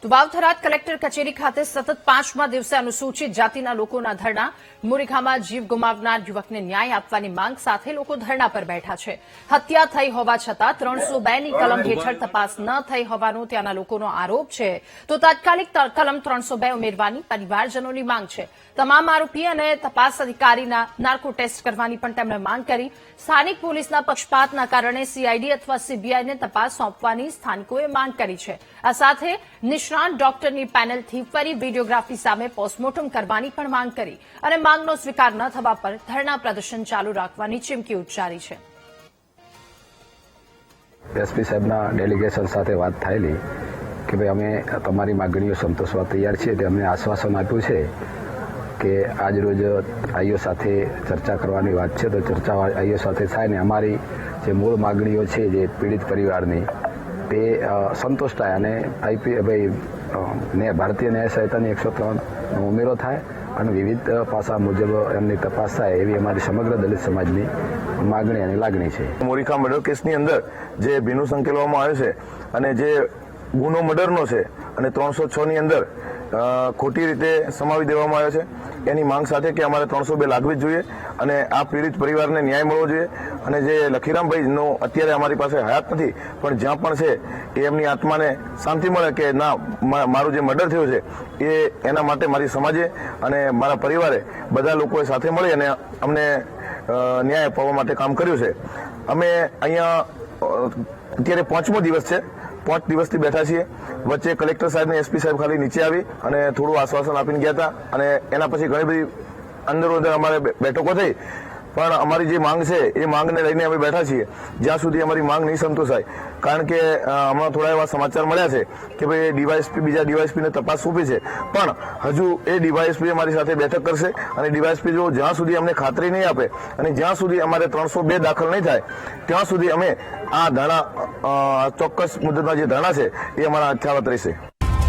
તો વાવ-થરાદ કલેક્ટર કચેરી ખાતે સતત 5મા દિવસે અનુસૂચિત જાતિના લોકોના ધરણા મોરીખામાં જીવ ગુમાવનાર યુવકને ન્યાય આપવાની માંગ સાથે લોકો ધરણા પર બેઠા છે। હત્યા થઈ હોવા છતાં 302ની કલમ હેઠળ તપાસ ન થઈ હોવાનો ત્યાંના લોકોનો આરોપ છે। તો તાત્કાલિક કલમ 302 ઉમેરવાની પરિવારજનોની માંગ છે। તમામ આરોપી અને તપાસ અધિકારીના નાર્કો ટેસ્ટ કરવાની પણ તેમણે માંગ કરી। સ્થાનિક પોલીસના પક્ષપાતના કારણે સીઆઈડી અથવા સીબીઆઈને તપાસ સોંપવાની સ્થાનિકોએ માંગ કરી છે। આ સાથે નિષ્ણાત ડોક્ટરની પેનલથી ફરી વિડીયોગ્રાફી સામે પોસ્ટમોર્ટમ કરવાની પણ માંગ કરી અને માંગનો સ્વીકાર ન થવા પર ધરણા પ્રદર્શન ચાલુ રાખવાની ચીમકી ઉચ્ચારી છે। એસપી સાહેબના ડેલિગેશન સાથે વાત થયેલી કે ભાઈ અમે તમારી માગણીઓ સંતોષવા તૈયાર છીએ। તે અમને આશ્વાસન આપ્યું છે કે આજ રોજ આઈઓ સાથે ચર્ચા કરવાની વાત છે, તો ચર્ચા આઈઓ સાથે થાય ને અમારી જે મૂળ માગણીઓ છે જે પીડિત પરિવારની તે સંતોષ થાય અને ભારતીય ન્યાય સંહિતાની 103 ઉમેરો થાય અને વિવિધ પાસા મુજબ એમની તપાસ થાય એવી અમારી સમગ્ર દલિત સમાજની માગણી અને લાગણી છે। મોરીખા મર્ડર કેસની અંદર જે ભીનું સંકેલવામાં આવ્યો છે અને જે ગુનો મર્ડરનો છે અને 306ની અંદર ખોટી રીતે સમાવી દેવામાં આવ્યો છે, એની માંગ સાથે કે અમારે 302 લાગવી જ જોઈએ અને આ પીડિત પરિવારને ન્યાય મળવો જોઈએ। અને જે લખીરામભાઈનો અત્યારે અમારી પાસે હયાત નથી, પણ જ્યાં પણ છે એ એમની આત્માને શાંતિ મળે કે ના, મારું જે મર્ડર થયું છે એ એના માટે મારી સમાજે અને મારા પરિવારે બધા લોકોએ સાથે મળી અને અમને ન્યાય અપાવવા માટે કામ કર્યું છે। અમે અહીંયા અત્યારે 5મો દિવસ છે, 5 દિવસથી બેઠા છીએ। વચ્ચે કલેક્ટર સાહેબ ને એસપી સાહેબ ખાલી નીચે આવી અને થોડું આશ્વાસન આપીને ગયા હતા અને એના પછી ઘણી બધી અંદર અમારે બેઠકો થઈ, પણ અમારી જે માંગ છે એ માંગને લઈને અમે બેઠા છીએ જ્યાં સુધી અમારી માંગ નહીં સંતોષાય। કારણ કે હમણાં થોડા એવા સમાચાર મળ્યા છે કે ભાઈ ડીવાયએસપી બીજા ડીવાયએસપીને તપાસ સોંપી છે, પણ હજુ એ ડીવાયએસપી અમારી સાથે બેઠક કરશે અને ડીવાયએસપી જો જ્યાં સુધી અમને ખાતરી નહીં આપે અને જ્યાં સુધી અમારે 302 દાખલ નહીં થાય ત્યાં સુધી અમે આ ધરણા ચોક્કસ મુદ્દતના જે ધરણા છે એ અમારા યથાવત રહેશે।